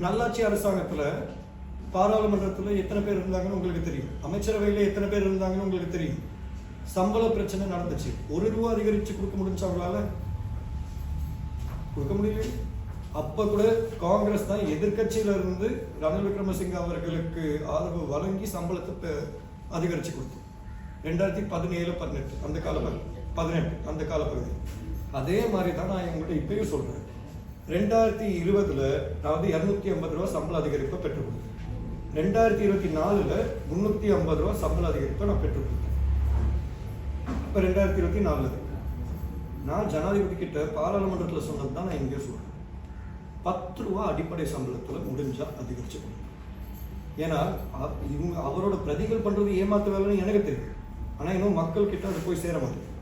நல்லாட்சி அரசாங்கத்தில் பாராளுமன்றத்தில் எத்தனை பேர் இருந்தாங்கன்னு உங்களுக்கு தெரியும், அமைச்சரவையில் எத்தனை பேர் இருந்தாங்கன்னு உங்களுக்கு தெரியும். சம்பள பிரச்சனை நடந்துச்சு, ₹1 அதிகரித்து கொடுக்க முடிஞ்சு அவங்களால கொடுக்க முடியல. அப்போ கூட காங்கிரஸ் தான் எதிர்கட்சியில இருந்து ரணில் விக்ரமசிங்கே அவர்களுக்கு ஆதரவு வழங்கி சம்பளத்தை அதிகரித்து கொடுத்தோம். 2017-18 அந்த காலப்பகுதி, 18 அந்த காலப்பகுதி. அதே மாதிரி தான் நான் உங்கள்கிட்ட இப்பயும் சொல்றேன். 2020 அதாவது ₹250 சம்பள அதிகரிப்பை பெற்றுக் கொடுத்தேன். 2024 ₹350 சம்பள அதிகரிப்பை நான் பெற்றுக் கொடுத்தேன். இப்போ 2024 நான் ஜனாதிபதி கிட்ட பாராளுமன்றத்தில் சொன்னது தான் நான் இங்கே சொல்றேன். ₹10 அடிப்படை சம்பளத்தில் முடிஞ்சா அதிகரிச்சு கொடுக்கும். ஏன்னா இவங்க அவரோட பிரதிகள் பண்றது ஏமாத்து வேலைன்னு எனக்கு தெரியும். ஆனால் இன்னும் மக்கள் கிட்ட அது போய் சேர மாட்டேங்குது.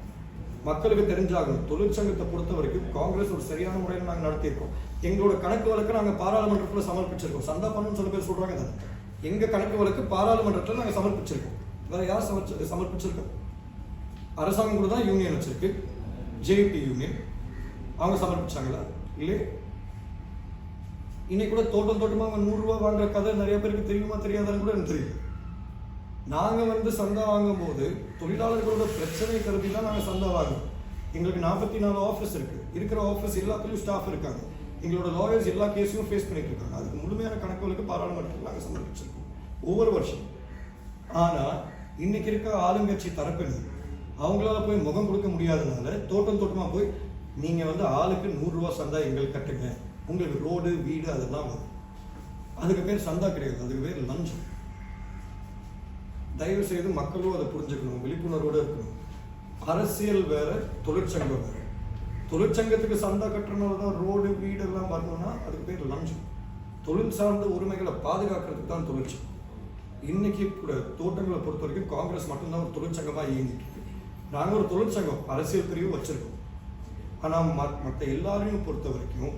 மக்களுக்கு தெரிஞ்சாகணும். தொழிற்சங்கத்தை பொறுத்த வரைக்கும் காங்கிரஸ் ஒரு சரியான முறையில் நாங்கள் நடத்தியிருக்கோம். எங்களோட கணக்கு வழக்கு நாங்கள் பாராளுமன்றத்தில் சமர்ப்பிச்சிருக்கோம். சந்தா பண்ணணும்னு சில பேர் சொல்றாங்க தானே. எங்க கணக்கு வழக்கு பாராளுமன்றத்தில் நாங்கள் சமர்ப்பிச்சிருக்கோம். வேற யார் சமர்ப்பிச்சிருக்கோம்? அரசாங்கம் கூட தான் யூனியன் வச்சிருக்கு, ஜேபி யூனியன். அவங்க சமர்ப்பிச்சாங்களா? இல்லை. இன்னைக்கு கூட தோட்டமாக அவங்க ₹100 வாங்குற கதை நிறைய பேருக்கு தெரியுமா தெரியாதான்னு கூட எனக்கு தெரியும். நாங்கள் சந்தா வாங்கும் போது தொழிலாளர்களோட பிரச்சனை கருதி தான் நாங்கள் சந்தா வாங்குவோம். எங்களுக்கு 44 ஆஃபீஸ் இருக்கு. இருக்கிற ஆஃபீஸ் எல்லாத்துலேயும் ஸ்டாஃப் இருக்காங்க. எங்களோட லாயர்ஸ் எல்லா கேஸையும் ஃபேஸ் பண்ணிட்டு இருக்காங்க. அதுக்கு முழுமையான கணக்குகளுக்கு பாராளுமன்றத்தில் நாங்கள் சமர்ப்பிச்சிருக்கோம் ஒவ்வொரு வருஷம். ஆனால் இன்னைக்கு இருக்க ஆளுங்கட்சி தரப்பினர் அவங்களால போய் முகம் கொடுக்க முடியாதனால தோட்டமாக போய் நீங்கள் ஆளுக்கு ₹100 சந்தா எங்களுக்கு கட்டுங்க, உங்களுக்கு ரோடு வீடு அதெல்லாம் வரும். அதுக்கு பேர் சந்தா கிடையாது, அதுக்கு பேர் லஞ்சம். தயவு செய்து மக்களும் அதை புரிஞ்சுக்கணும், விழிப்புணர்வோடு இருக்கணும். அரசியல் வேற, தொழிற்சங்கம் வேற. தொழிற்சங்கத்துக்கு சந்தா கட்டுறதுனால தான் ரோடு வீடு எல்லாம் வரணும்னா அதுக்கு பேர் லஞ்சம். தொழில் சார்ந்த உரிமைகளை பாதுகாக்கிறதுக்கு தான் தொழிற்சங்கம். இன்னைக்கு கூட தோட்டங்களை பொறுத்த வரைக்கும் காங்கிரஸ் மட்டும்தான் ஒரு தொழிற்சங்கமாக இயங்கிட்டு இருக்கு. நாங்கள் ஒரு தொழிற்சங்கம் அரசியல் பிரிவு வச்சிருக்கோம். ஆனால் மற்ற எல்லாரையும் பொறுத்த வரைக்கும்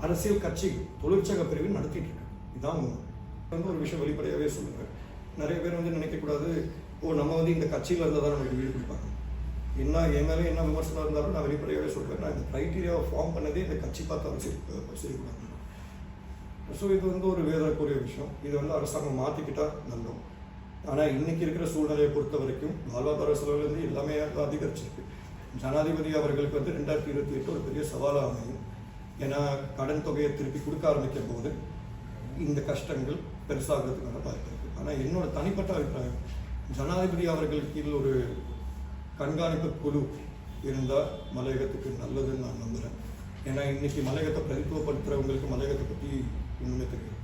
அரசியல் கட்சி தொழிற்சங்க பிரிவு நடத்திட்டு இருக்கு. இதுதான் ஒரு விஷயம் வெளிப்படையாகவே சொல்லுங்க. நிறைய பேர் நினைக்கக்கூடாது, நம்ம இந்த கட்சியில் இருந்தால் தான் நமக்கு வீடு கொடுப்பாங்க. என்ன என் மேலே என்ன விமர்சனம் இருந்தாலும் நான் வெளிப்படையாகவே சொல்கிறேன். நான் இந்த க்ரைட்டீரியாவை ஃபார்ம் பண்ணதே இந்த கட்சி பார்த்து செய்யக்கூடாது. ஸோ இது ஒரு வேதனைக்குரிய விஷயம். இது அரசாங்கம் மாற்றிக்கிட்டா நல்லோம். ஆனால் இன்னைக்கு இருக்கிற சூழ்நிலையை பொறுத்த வரைக்கும் வாழ்வாதார செலவுலேருந்து எல்லாமே அதிகரிச்சிருக்கு. ஜனாதிபதி அவர்களுக்கு 2028 ஒரு பெரிய சவாலாக அமையும். ஏன்னா கடன் தொகையை திருப்பி கொடுக்க ஆரம்பிக்கும் போது இந்த கஷ்டங்கள் பெருசாகிறதுக்கான வாய்ப்பு இருக்குது. ஆனால் என்னோட தனிப்பட்ட அபிப்பிராயம், ஜனாதிபதி அவர்கள் கீழ் ஒரு கண்காணிப்பு குழு இருந்தால் மலையகத்துக்கு நல்லதுன்னு நான் நம்புகிறேன். ஏன்னா இன்னைக்கு மலையகத்தை பிரதித்துவப்படுத்துகிறவங்களுக்கு மலையகத்தை பற்றி ஒன்றுமே தெரியும்.